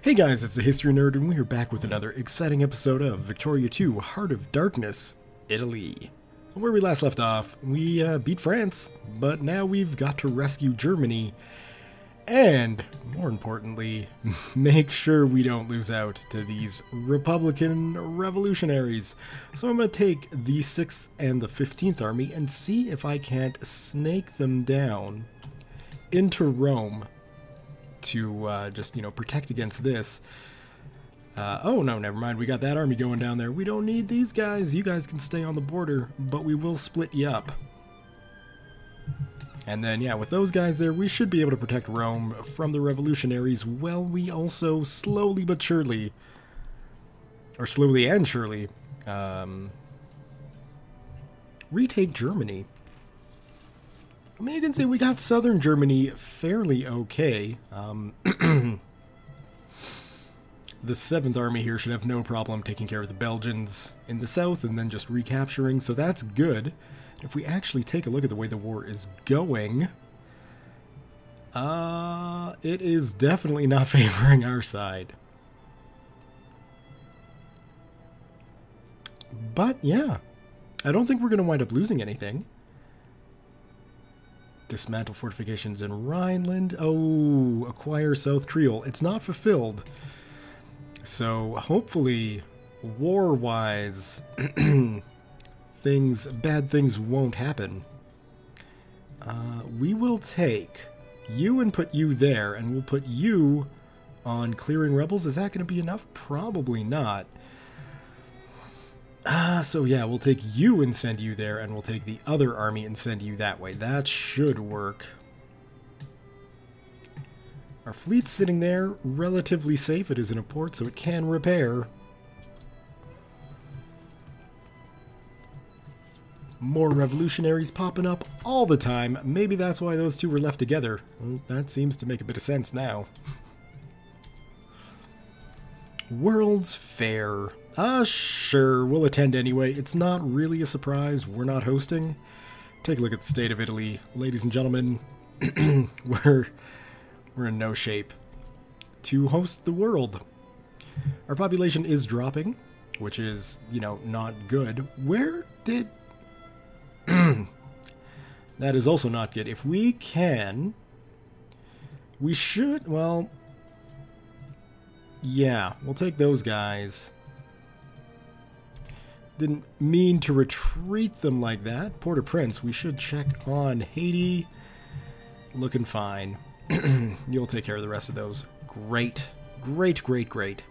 Hey guys, it's the History Nerd, and we are back with another exciting episode of Victoria 2, Heart of Darkness, Italy. Where we last left off, we beat France, but now we've got to rescue Germany, and, more importantly, make sure we don't lose out to these Republican revolutionaries. So I'm going to take the 6th and the 15th Army and see if I can't snake them down into Rome to just, protect against this. Oh, no, never mind. We got that army going down there. We don't need these guys. You guys can stay on the border, but we will split you up. And then, yeah, with those guys there, we should be able to protect Rome from the revolutionaries, while we also slowly but surely, or slowly and surely, retake Germany. I mean, you can see we got southern Germany fairly okay. The 7th Army here should have no problem taking care of the Belgians in the south and then just recapturing, so that's good. If we actually take a look at the way the war is going, it is definitely not favoring our side. But, yeah, I don't think we're going to wind up losing anything. Dismantle fortifications in Rhineland. Oh, acquire South Creole. It's not fulfilled. So, hopefully, war-wise, bad things won't happen. We will take you and put you there, and we'll put you on clearing rebels. Is that going to be enough? Probably not. So yeah, we'll take you and send you there, and we'll take the other army and send you that way. That should work. Our fleet's sitting there, relatively safe. It is in a port, so it can repair. More revolutionaries popping up all the time. Maybe that's why those two were left together. Well, that seems to make a bit of sense now. World's Fair. Sure, we'll attend anyway. It's not really a surprise. We're not hosting. Take a look at the state of Italy. Ladies and gentlemen, we're in no shape to host the world. Our population is dropping, which is, not good. Where did... That is also not good. If we can... We should... Well... Yeah, we'll take those guys. Didn't mean to retreat them like that. Port-au-Prince, we should check on Haiti. Looking fine. You'll take care of the rest of those. Great. Great, great, great.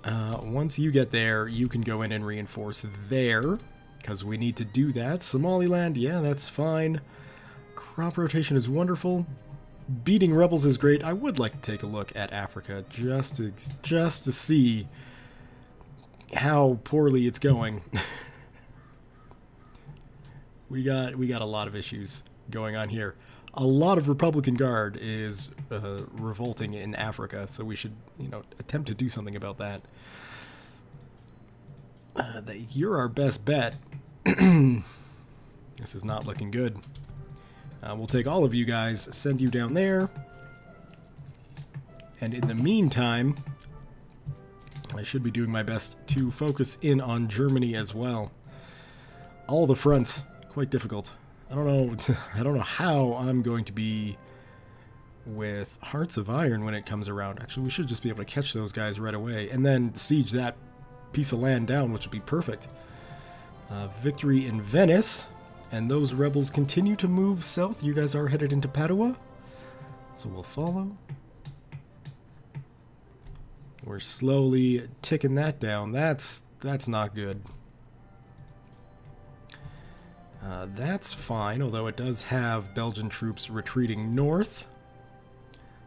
Once you get there, you can go in and reinforce there, because we need to do that. Somaliland, yeah, that's fine. Crop rotation is wonderful. Beating rebels is great. I would like to take a look at Africa just to see how poorly it's going. we got a lot of issues going on here. A lot of Republican Guard is revolting in Africa, so we should, attempt to do something about that. You're our best bet. This is not looking good. We'll take all of you guys, send you down there, and in the meantime, I should be doing my best to focus in on Germany as well. All the fronts, quite difficult. I don't know how I'm going to be with Hearts of Iron when it comes around. Actually, we should just be able to catch those guys right away, and then siege that piece of land down, which would be perfect. Victory in Venice. And those rebels continue to move south. You guys are headed into Padua, so we'll follow. We're slowly ticking that down. That's not good. That's fine, although it does have Belgian troops retreating north.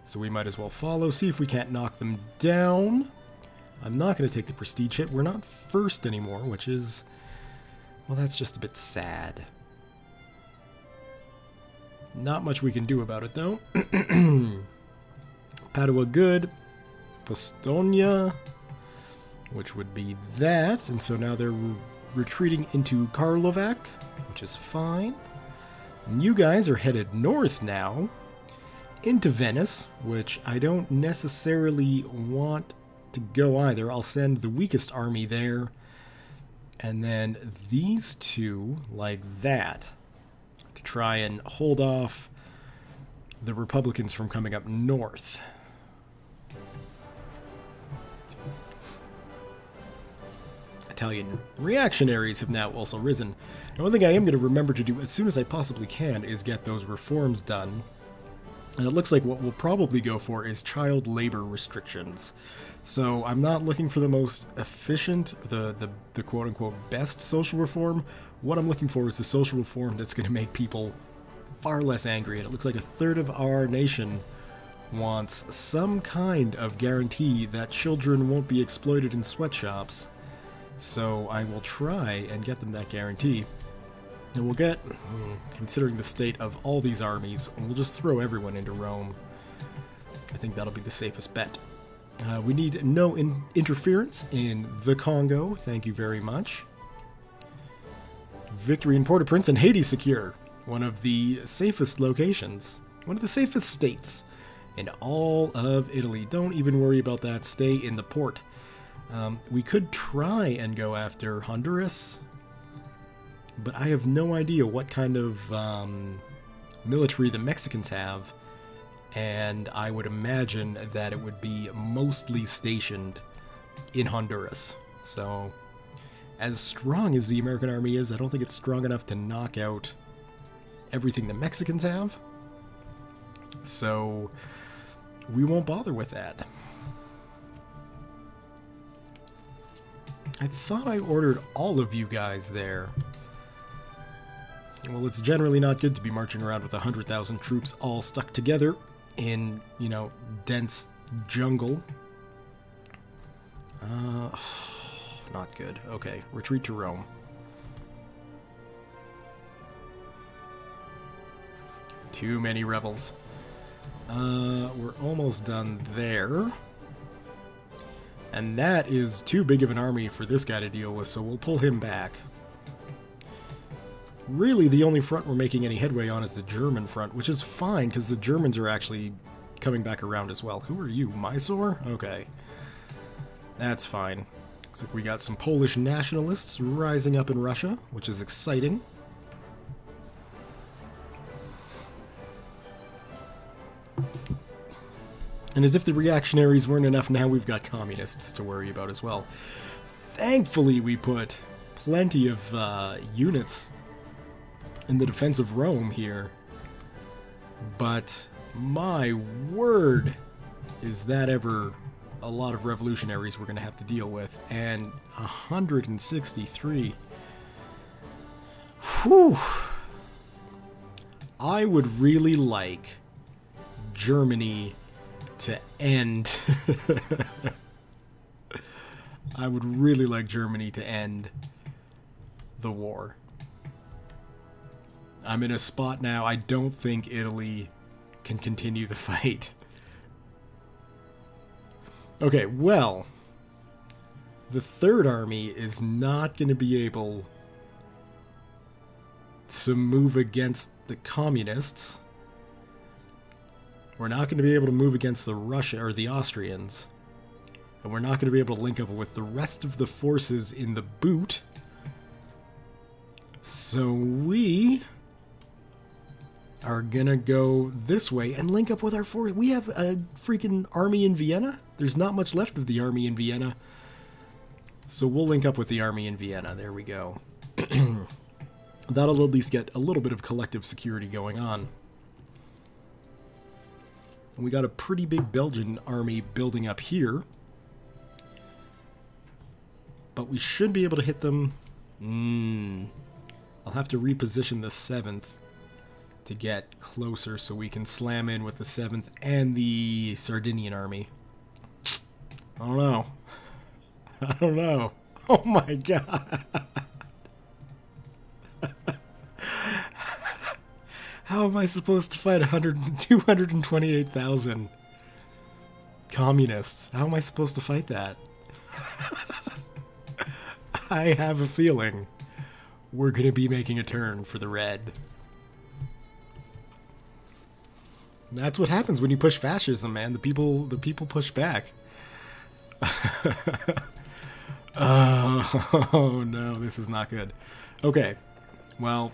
So we might as well follow, see if we can't knock them down. I'm not going to take the prestige hit. We're not first anymore, which is... Well, that's just a bit sad. Not much we can do about it, though. Padua good. Pistoia, which would be that. And so now they're retreating into Karlovac, which is fine. And you guys are headed north now. into Venice, which I don't necessarily want to go either. I'll send the weakest army there, and then these two like that to try and hold off the Republicans from coming up north. Italian reactionaries have now also risen. Now, one thing I am going to remember to do as soon as I possibly can is get those reforms done. And it looks like what we'll probably go for is child labor restrictions. So I'm not looking for the most efficient, the quote-unquote best social reform. What I'm looking for is the social reform that's going to make people far less angry. And it looks like a third of our nation wants some kind of guarantee that children won't be exploited in sweatshops. So I will try and get them that guarantee. And we'll get, considering the state of all these armies, we'll just throw everyone into Rome. I think that'll be the safest bet. We need no interference in the Congo. Thank you very much. Victory in Port-au-Prince and Haiti secure. One of the safest locations. One of the safest states in all of Italy. Don't even worry about that. Stay in the port. We could try and go after Honduras, but I have no idea what kind of military the Mexicans have, and I would imagine that it would be mostly stationed in Honduras. So, as strong as the American army is, I don't think it's strong enough to knock out everything the Mexicans have. So, we won't bother with that. I thought I ordered all of you guys there. Well, it's generally not good to be marching around with 100,000 troops all stuck together in, you know, dense jungle. Not good. Okay, retreat to Rome. Too many rebels. We're almost done there. And that is too big of an army for this guy to deal with, so we'll pull him back. Really, the only front we're making any headway on is the German front, which is fine, because the Germans are actually coming back around as well. Who are you, Mysore? Okay. That's fine. Looks like we got some Polish nationalists rising up in Russia, which is exciting. And as if the reactionaries weren't enough, now we've got communists to worry about as well. Thankfully, we put plenty of units in the defense of Rome here. But my word, is that ever a lot of revolutionaries we're going to have to deal with. And 163. Whew. I would really like Germany to end. I would really like Germany to end the war. I'm in a spot now, I don't think Italy can continue the fight. Okay, well, the Third Army is not going to be able to move against the communists. We're not going to be able to move against the the Austrians. And we're not going to be able to link up with the rest of the forces in the boot. So we are going to go this way and link up with our force. We have a freaking army in Vienna. There's not much left of the army in Vienna. So we'll link up with the army in Vienna. There we go. That'll at least get a little bit of collective security going on. We got a pretty big Belgian army building up here. But we should be able to hit them. I'll have to reposition the 7th to get closer so we can slam in with the 7th and the Sardinian army. I don't know. I don't know. Oh my god. How am I supposed to fight 228,000 communists? How am I supposed to fight that? I have a feeling we're going to be making a turn for the red. That's what happens when you push fascism, man. The people push back. Oh no, this is not good. Okay, well,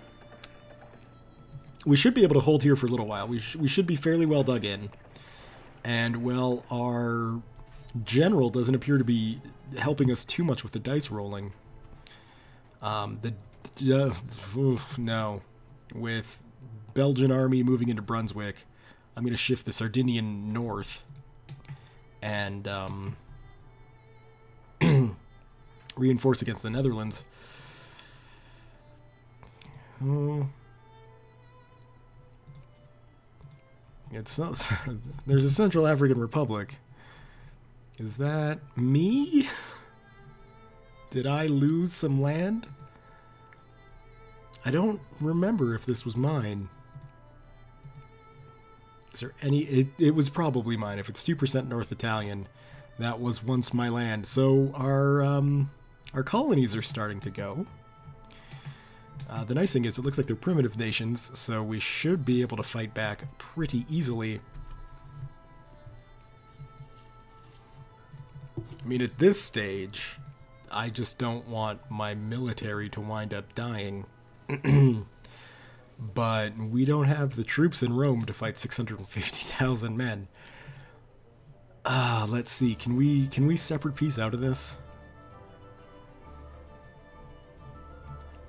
we should be able to hold here for a little while. We should be fairly well dug in. And, well, our general doesn't appear to be helping us too much with the dice rolling. No. With Belgian army moving into Brunswick, I'm going to shift the Sardinian north and reinforce against the Netherlands. It's not, there's a Central African Republic. Is that me? Did I lose some land? I don't remember if this was mine. Is there any... It was probably mine. If it's 2% North Italian, that was once my land. So our colonies are starting to go. The nice thing is it looks like they're primitive nations, so we should be able to fight back pretty easily. I mean, at this stage, I just don't want my military to wind up dying. But we don't have the troops in Rome to fight 650,000 men. Let's see. Can we separate peace out of this?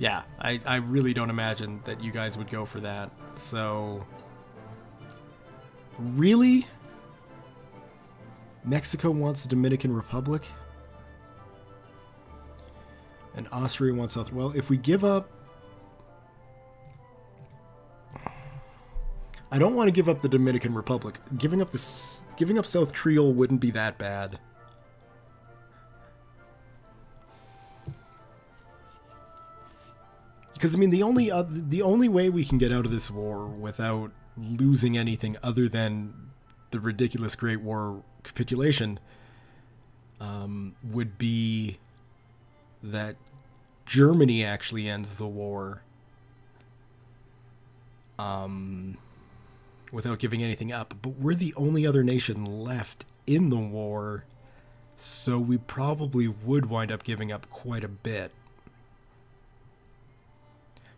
Yeah, I really don't imagine that you guys would go for that. So, really? Mexico wants the Dominican Republic? And Austria wants South... Well, if we give up... I don't want to give up the Dominican Republic. Giving up South Creole wouldn't be that bad. Because, I mean, the only way we can get out of this war without losing anything other than the ridiculous Great War capitulation would be that Germany actually ends the war without giving anything up. But we're the only other nation left in the war, so we probably would wind up giving up quite a bit.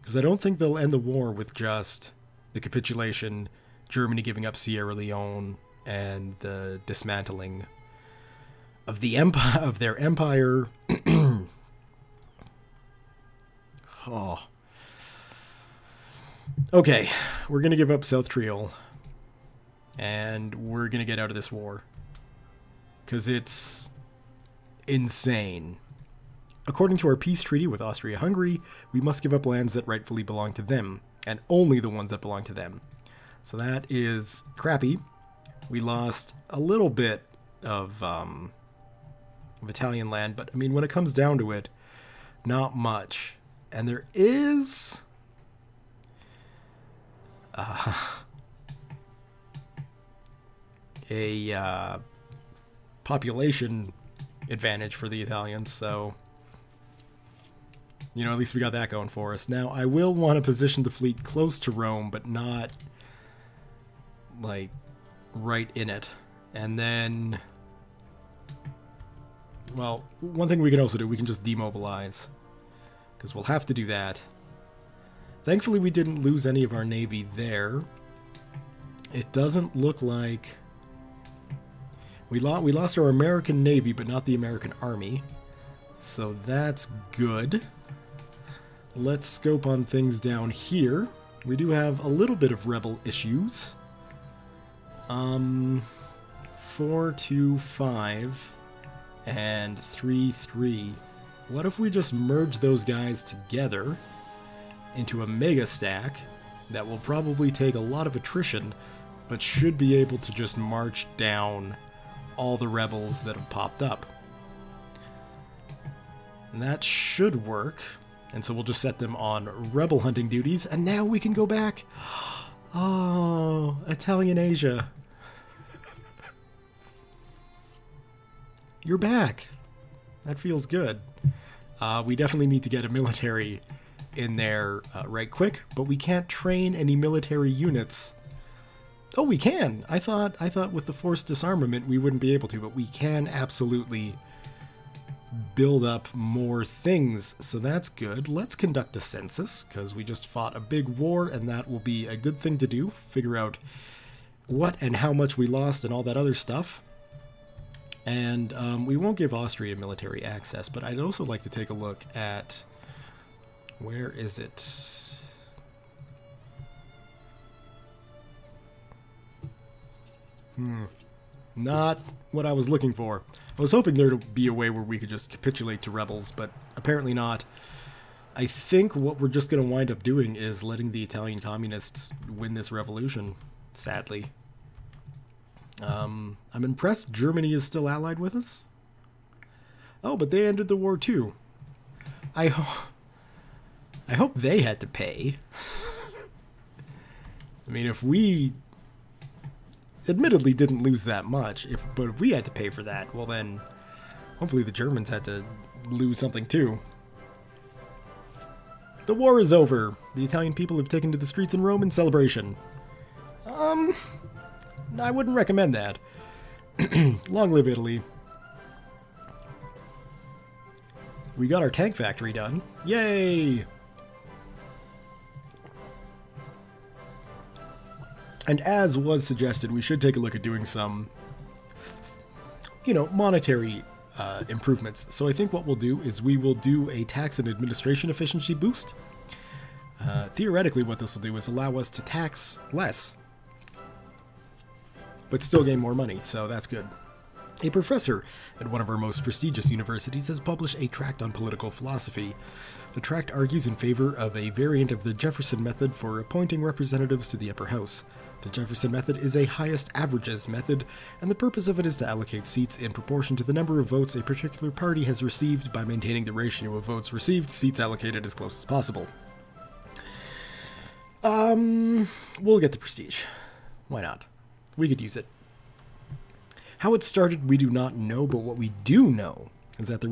Because I don't think they'll end the war with just the capitulation, Germany giving up Sierra Leone, and the dismantling of the empire of their empire. Oh. Okay, we're gonna give up South Creole, and we're gonna get out of this war because it's insane. According to our peace treaty with Austria-Hungary, we must give up lands that rightfully belong to them, and only the ones that belong to them. So that is crappy. We lost a little bit of Italian land, but I mean, when it comes down to it, not much. And there is a population advantage for the Italians, so... You know, at least we got that going for us. Now, I will want to position the fleet close to Rome, but not, like, right in it. And then... Well, one thing we can also do, we can just demobilize. Because we'll have to do that. Thankfully, we didn't lose any of our navy there. It doesn't look like... We lost our American navy, but not the American army. So that's good. Let's scope on things down here. We do have a little bit of rebel issues. 4-2-5 and 3-3. What if we just merge those guys together into a mega stack that will probably take a lot of attrition, but should be able to just march down all the rebels that have popped up. And that should work. And so we'll just set them on rebel hunting duties, and now we can go back. Oh, Italian Asia. You're back. That feels good. We definitely need to get a military in there right quick, but we can't train any military units Oh, we can! I thought with the forced disarmament we wouldn't be able to, but we can absolutely build up more things, so that's good. Let's conduct a census, because we just fought a big war, and that will be a good thing to do. Figure out what and how much we lost and all that other stuff. And we won't give Austria military access, but I'd also like to take a look at... Where is it? Not what I was looking for. I was hoping there would be a way where we could just capitulate to rebels, but apparently not. I think what we're just going to wind up doing is letting the Italian communists win this revolution, sadly. I'm impressed Germany is still allied with us. Oh, but they ended the war too. I hope they had to pay. I mean, if we admittedly didn't lose that much, but if we had to pay for that, well then, hopefully the Germans had to lose something too. The war is over. The Italian people have taken to the streets in Rome in celebration. I wouldn't recommend that. Long live Italy. We got our tank factory done. Yay! And as was suggested, we should take a look at doing some, you know, monetary improvements. So I think what we'll do is we will do a tax and administration efficiency boost. Theoretically, what this will do is allow us to tax less, but still gain more money, so that's good. A professor at one of our most prestigious universities has published a tract on political philosophy. The tract argues in favor of a variant of the Jefferson method for appointing representatives to the upper house. The Jefferson method is a highest averages method, and the purpose of it is to allocate seats in proportion to the number of votes a particular party has received by maintaining the ratio of votes received, seats allocated as close as possible. We'll get the prestige. Why not? We could use it. How it started, we do not know, but what we do know is that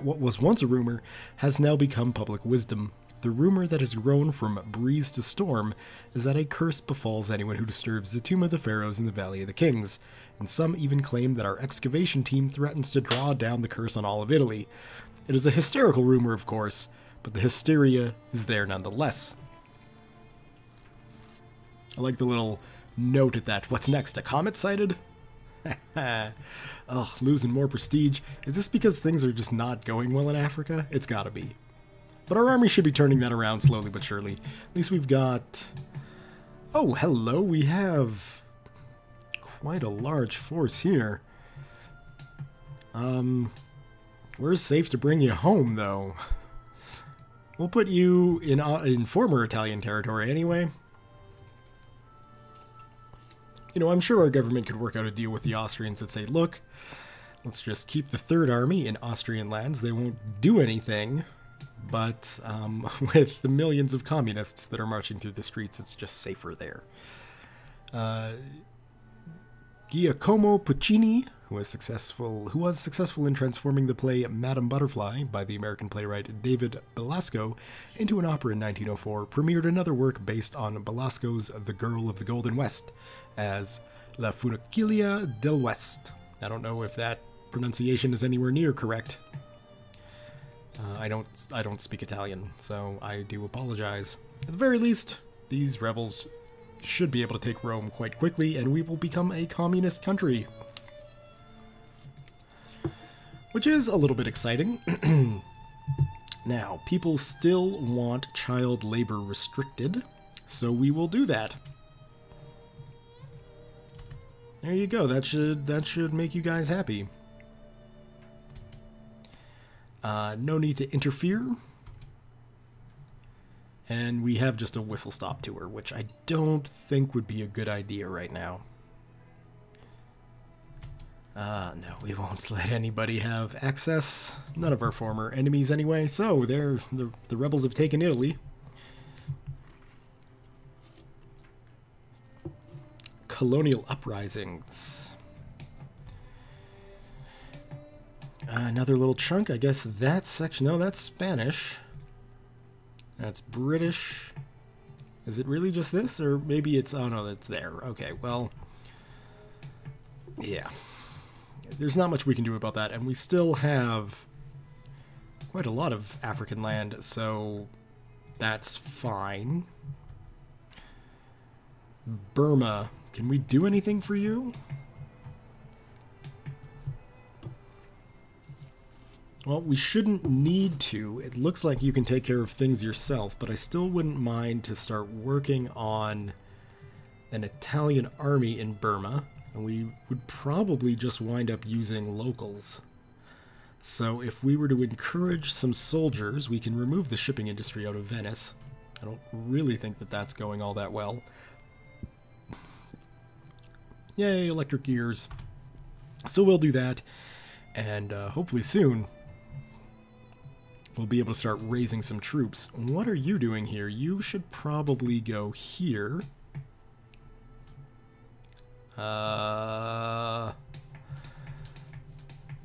what was once a rumor has now become public wisdom. The rumor that has grown from breeze to storm is that a curse befalls anyone who disturbs the tomb of the pharaohs in the Valley of the Kings, and some even claim that our excavation team threatens to draw down the curse on all of Italy. It is a hysterical rumor, of course, but the hysteria is there nonetheless. I like the little note at that. What's next? A comet sighted? Ugh, losing more prestige. Is this because things are just not going well in Africa? It's gotta be. But our army should be turning that around slowly but surely. At least we've got... Oh, hello, we have quite a large force here. Where's safe to bring you home, though? We'll put you in former Italian territory anyway. You know, I'm sure our government could work out a deal with the Austrians that say, look, let's just keep the Third Army in Austrian lands. They won't do anything, but with the millions of communists that are marching through the streets, it's just safer there. Giacomo Puccini, who was successful in transforming the play Madame Butterfly by the American playwright David Belasco into an opera in 1904, premiered another work based on Belasco's The Girl of the Golden West as La Funicula del West. I don't know if that pronunciation is anywhere near correct. I don't speak Italian, so I do apologize. At the very least, these rebels should be able to take Rome quite quickly, and we will become a communist country. Which is a little bit exciting. Now, people still want child labor restricted, so we will do that. There you go, that should make you guys happy. No need to interfere. And we have just a whistle-stop tour, which I don't think would be a good idea right now. No, we won't let anybody have access. None of our former enemies anyway. So, the rebels have taken Italy. Colonial uprisings. Another little chunk, I guess that's section. No, that's Spanish. That's British. Is it really just this? Or maybe it's... Oh, no, it's there. Okay, well... Yeah. There's not much we can do about that, and we still have quite a lot of African land, so that's fine. Burma, can we do anything for you? Well, we shouldn't need to. It looks like you can take care of things yourself, but I still wouldn't mind to start working on an Italian army in Burma, and we would probably just wind up using locals. So if we were to encourage some soldiers, we can remove the shipping industry out of Venice. I don't really think that that's going all that well. Yay, electric gears. So we'll do that, and hopefully soon we'll be able to start raising some troops. What are you doing here? You should probably go here.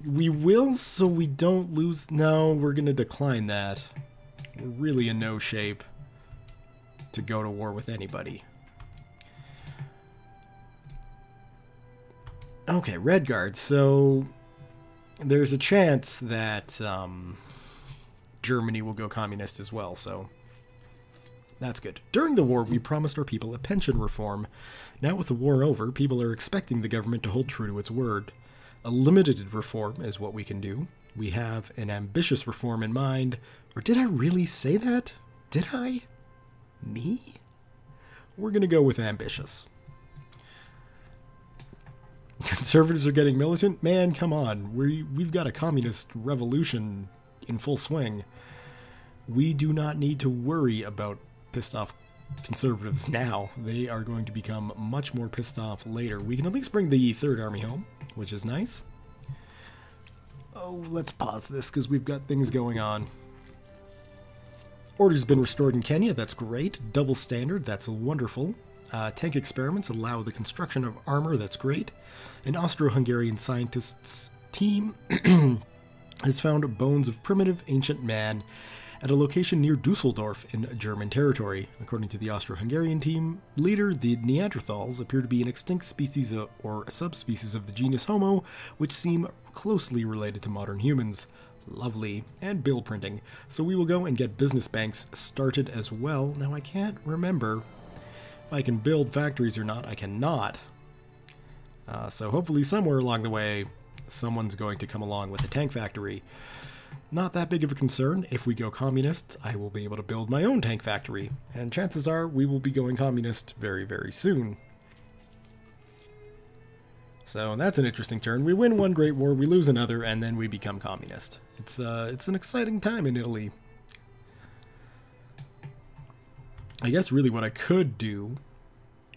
We will, so we don't lose... No, we're going to decline that. We're really in no shape to go to war with anybody. Okay, Red Guard. So there's a chance that Germany will go communist as well, so that's good. During the war, we promised our people a pension reform. Now with the war over, people are expecting the government to hold true to its word. A limited reform is what we can do. We have an ambitious reform in mind. Or did I really say that? Did I? Me? We're going to go with ambitious. Conservatives are getting militant? Man, come on. We've got a communist revolution in full swing. We do not need to worry about pissed off conservatives now. They are going to become much more pissed off later. We can at least bring the Third Army home, which is nice. Oh, let's pause this because we've got things going on. Order's been restored in Kenya. That's great. Double standard. That's wonderful. Tank experiments allow the construction of armor. That's great. An Austro-Hungarian scientists team has found bones of primitive ancient man at a location near Dusseldorf in German territory. According to the Austro-Hungarian team leader, the Neanderthals appear to be an extinct species or a subspecies of the genus Homo, which seem closely related to modern humans. Lovely. And bill printing. So we will go and get business banks started as well. Now I can't remember if I can build factories or not. I cannot. So hopefully somewhere along the way, someone's going to come along with a tank factory. Not that big of a concern. If we go communist, I will be able to build my own tank factory. And chances are we will be going communist very, very soon. So that's an interesting turn. We win one great war, we lose another, and then we become communist. It's an exciting time in Italy. I guess really what I could do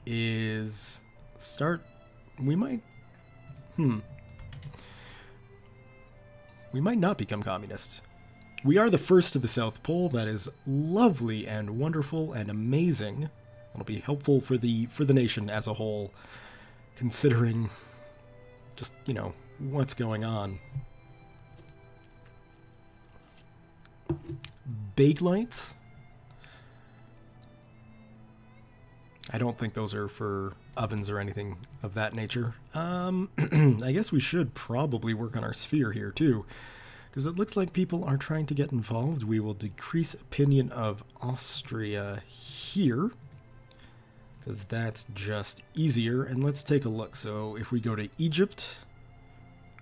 is start... We might not become communist. We are the first to the South Pole. That is lovely and wonderful and amazing. It'll be helpful for the nation as a whole, considering just, you know, what's going on. Bake lights? I don't think those are for ovens or anything of that nature. I guess we should probably work on our sphere here too, because it looks like people are trying to get involved. We will decrease opinion of Austria here, because that's just easier. And let's take a look. So if we go to Egypt,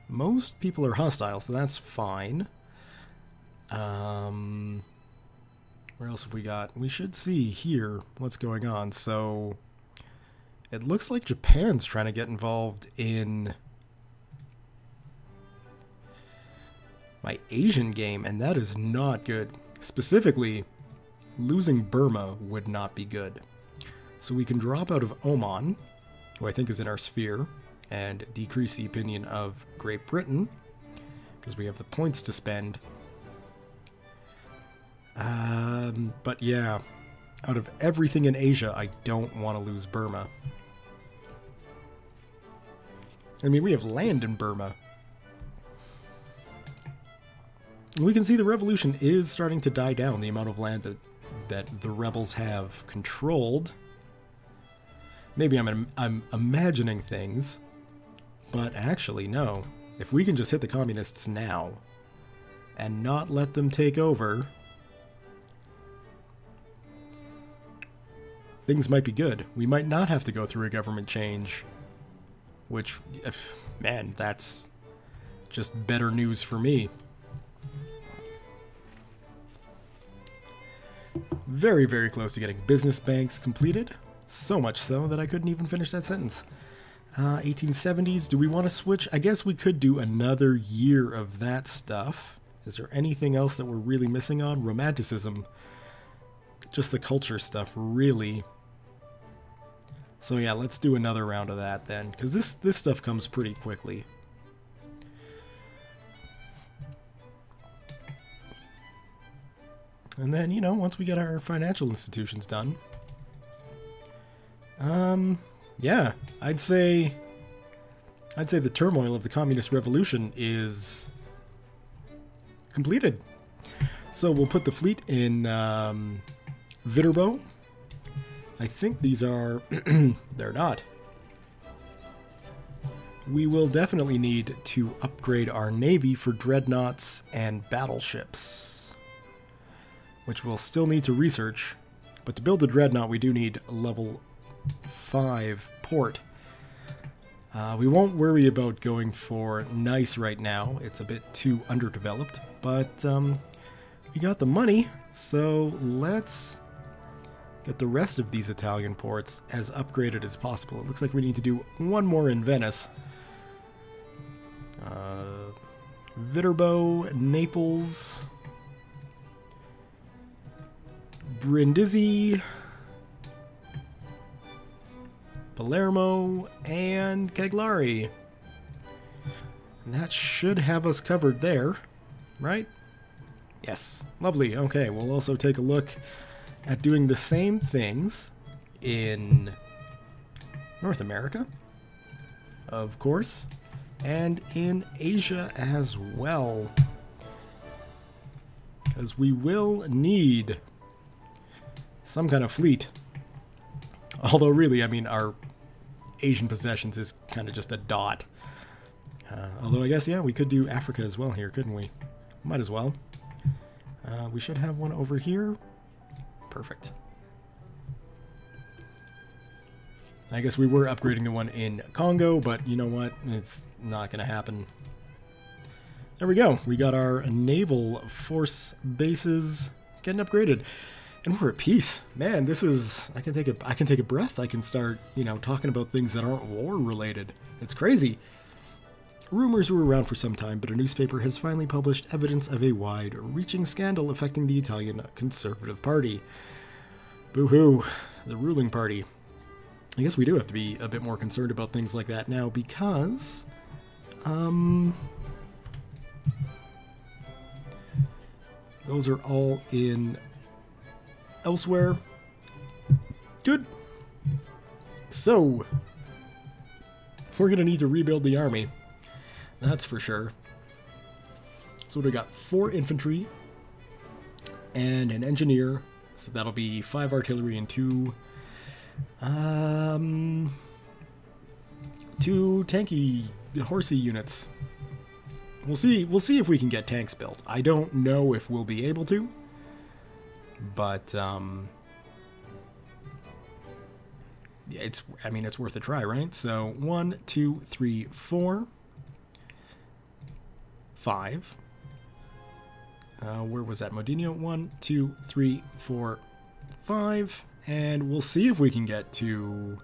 most people are hostile, so that's fine. Where else have we got? We should see here what's going on. So it looks like Japan's trying to get involved in my Asian game, and that is not good. Specifically, losing Burma would not be good. So we can drop out of Oman, who I think is in our sphere, and decrease the opinion of Great Britain, because we have the points to spend. But yeah, out of everything in Asia, I don't want to lose Burma. I mean, we have land in Burma. We can see the revolution is starting to die down, the amount of land that that the rebels have controlled. Maybe I'm imagining things, but actually no. If we can just hit the communists now and not let them take over, things might be good. We might not have to go through a government change, which, man, that's just better news for me. Very, very close to getting business banks completed. So much so that I couldn't even finish that sentence. 1870s, do we want to switch? I guess we could do another year of that stuff. Is there anything else that we're really missing on? Romanticism. Just the culture stuff, really. So yeah, let's do another round of that then, because this stuff comes pretty quickly. And then, you know, once we get our financial institutions done, yeah, I'd say the turmoil of the communist revolution is completed. So we'll put the fleet in Viterbo. I think these are they're not. We will definitely need to upgrade our navy for dreadnoughts and battleships, which we'll still need to research. But to build a dreadnought, we do need a level 5 port. We won't worry about going for nice right now. It's a bit too underdeveloped, but we got the money, so let's get the rest of these Italian ports as upgraded as possible. It looks like we need to do one more in Venice. Viterbo, Naples, Brindisi, Palermo, and Cagliari. And that should have us covered there, right? Yes. Lovely. Okay, we'll also take a look at doing the same things in North America, of course, and in Asia as well. Because we will need some kind of fleet. Although really, I mean, our Asian possessions is kind of just a dot. Although I guess, yeah, we could do Africa as well here, couldn't we? Might as well. We should have one over here. Perfect. I guess we were upgrading the one in Congo, but you know what? It's not going to happen. There we go. We got our naval force bases getting upgraded. And we're at peace. Man, this is... I can take a breath. I can start, you know, talking about things that aren't war-related. It's crazy. Rumors were around for some time, but a newspaper has finally published evidence of a wide-reaching scandal affecting the Italian Conservative Party. Boo-hoo. The ruling party. I guess we do have to be a bit more concerned about things like that now because... those are all in... elsewhere. Good. So, we're going to need to rebuild the army. That's for sure. So we got 4 infantry and an engineer. So that'll be 5 artillery and 2 tanky horsey units. We'll see if we can get tanks built. I don't know if we'll be able to. But yeah, it's worth a try, right? So 1, 2, 3, 4, 5. Where was that? Modino? 1, 2, 3, 4, 5. And we'll see if we can get to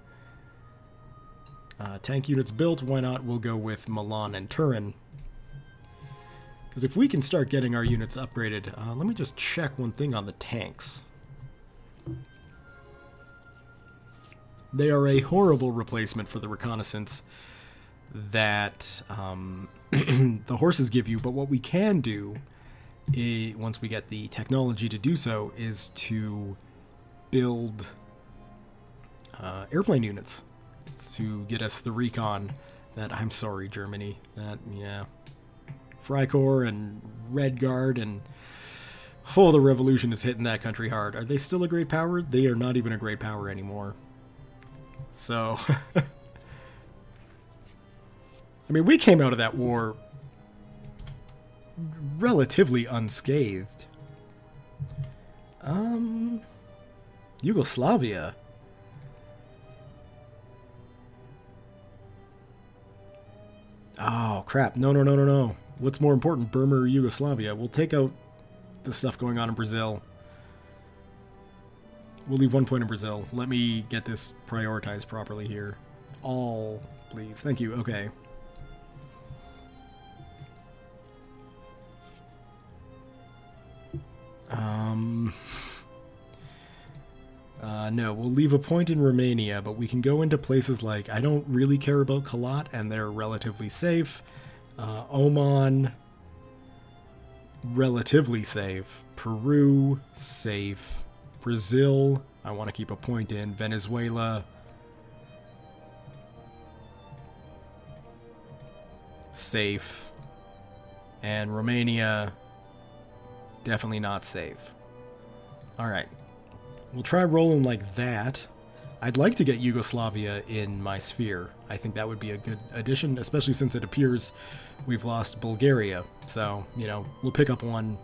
tank units built. Why not? We'll go with Milan and Turin. Because if we can start getting our units upgraded, let me just check one thing on the tanks. They are a horrible replacement for the reconnaissance that the horses give you, but what we can do, once we get the technology to do so, is to build airplane units to get us the recon that, I'm sorry, Germany, that, yeah... Freikorps and Red Guard and Oh, the revolution is hitting that country hard. Are they still a great power? They are not even a great power anymore. So, I mean, we came out of that war relatively unscathed. Yugoslavia. Oh, crap. No, no, no, no, no. What's more important, Burma or Yugoslavia? We'll take out the stuff going on in Brazil. We'll leave 1 point in Brazil. Let me get this prioritized properly here. All, please. Thank you. Okay. No, we'll leave a point in Romania, but we can go into places like, I don't really care about Kalat, and they're relatively safe. Oman, relatively safe. Peru, safe. Brazil, I want to keep a point in. Venezuela, safe. And Romania, definitely not safe. Alright. We'll try rolling like that. I'd like to get Yugoslavia in my sphere. I think that would be a good addition, especially since it appears we've lost Bulgaria. So, you know, we'll pick up one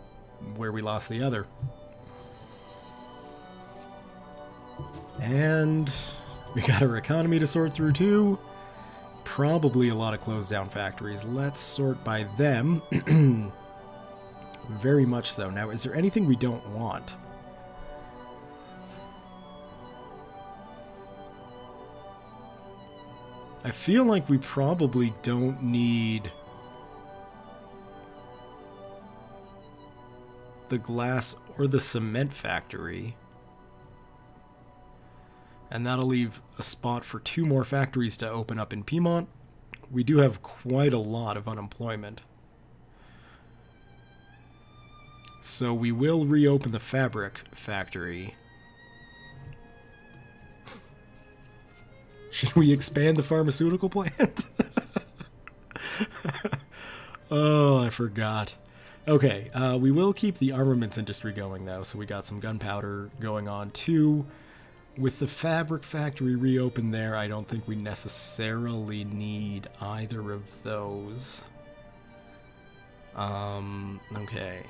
where we lost the other. And we got our economy to sort through too. Probably a lot of closed down factories. Let's sort by them. Very much so. Now, is there anything we don't want? I feel like we probably don't need the glass or the cement factory. And that'll leave a spot for 2 more factories to open up in Piedmont. We do have quite a lot of unemployment. So we will reopen the fabric factory. Should we expand the pharmaceutical plant? Oh, I forgot. Okay, we will keep the armaments industry going, though, so we got some gunpowder going on, too. With the fabric factory reopened there, I don't think we necessarily need either of those. Okay.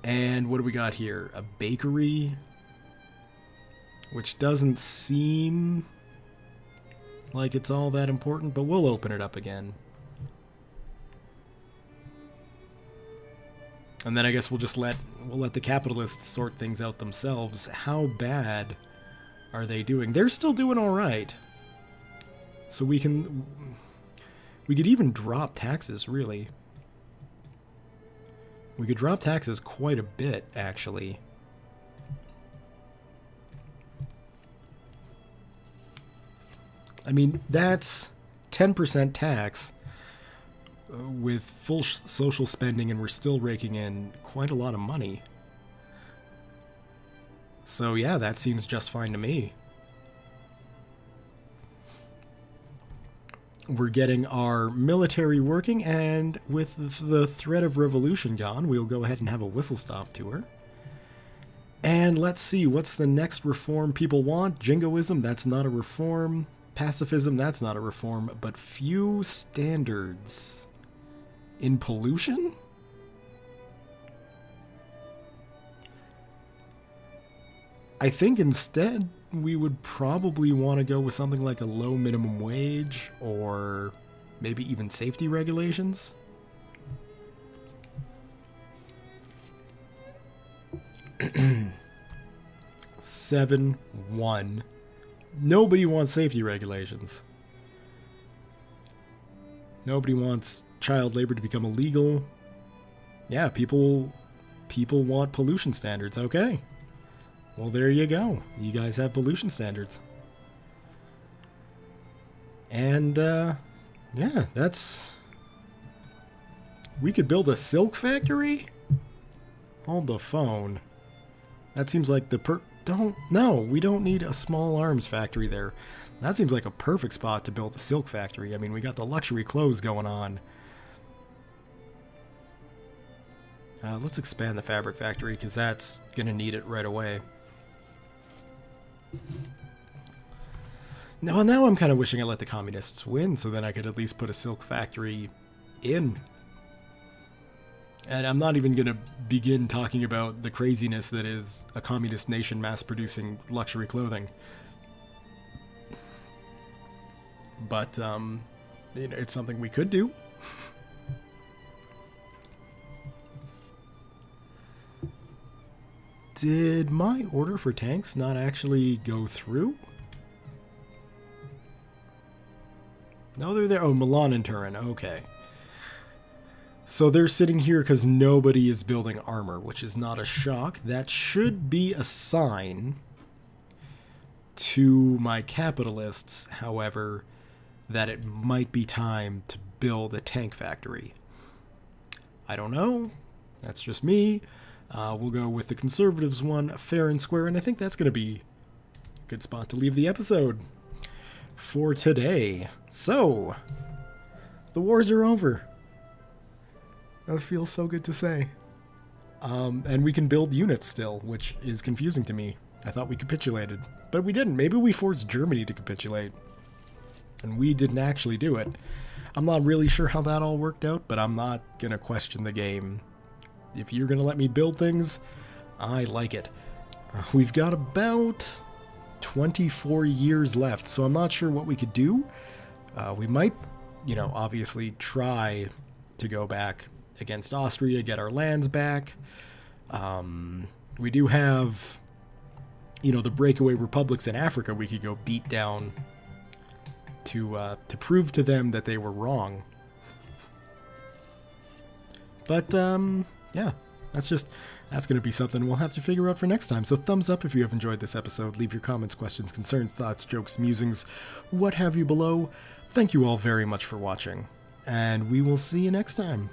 And what do we got here? A bakery? Which doesn't seem like it's all that important, but we'll open it up again. And then I guess we'll let the capitalists sort things out themselves. How bad are they doing? They're still doing all right. So we could even drop taxes, really. We could drop taxes quite a bit, actually. I mean, that's 10% tax with full social spending, and we're still raking in quite a lot of money. So yeah, that seems just fine to me. We're getting our military working, and with the threat of revolution gone, we'll go ahead and have a whistle-stop tour. And let's see, what's the next reform people want? Jingoism, that's not a reform. Pacifism, that's not a reform, but few standards in pollution? I think instead we would probably want to go with something like a low minimum wage, or maybe even safety regulations. Seven, 1. Nobody wants safety regulations. Nobody wants child labor to become illegal. Yeah, people want pollution standards. Okay. Well, there you go. You guys have pollution standards. And, yeah, that's... We could build a silk factory? Hold the phone. That seems like the No, we don't need a small arms factory there. That seems like a perfect spot to build a silk factory. I mean, we got the luxury clothes going on. Let's expand the fabric factory, because that's going to need it right away. Now I'm kind of wishing I let the communists win, so then I could at least put a silk factory in. And I'm not even going to begin talking about the craziness that is a communist nation mass-producing luxury clothing. But, you know, it's something we could do. Did my order for tanks not actually go through? No, they're there. Oh, Milan and Turin. Okay. So they're sitting here because nobody is building armor, which is not a shock. That should be a sign to my capitalists, however, that it might be time to build a tank factory. I don't know. That's just me. We'll go with the conservatives one, fair and square, and I think that's going to be a good spot to leave the episode for today. So, the wars are over. That feels so good to say. And we can build units still, which is confusing to me. I thought we capitulated, but we didn't. Maybe we forced Germany to capitulate, and we didn't actually do it. I'm not really sure how that all worked out, but I'm not going to question the game. If you're going to let me build things, I like it. We've got about 24 years left, so I'm not sure what we could do. We might, you know, obviously try to go back against Austria, get our lands back. We do have, you know, the breakaway republics in Africa we could go beat down to prove to them that they were wrong. But, yeah, that's going to be something we'll have to figure out for next time. So thumbs up if you have enjoyed this episode. Leave your comments, questions, concerns, thoughts, jokes, musings, what have you below. Thank you all very much for watching, and we will see you next time.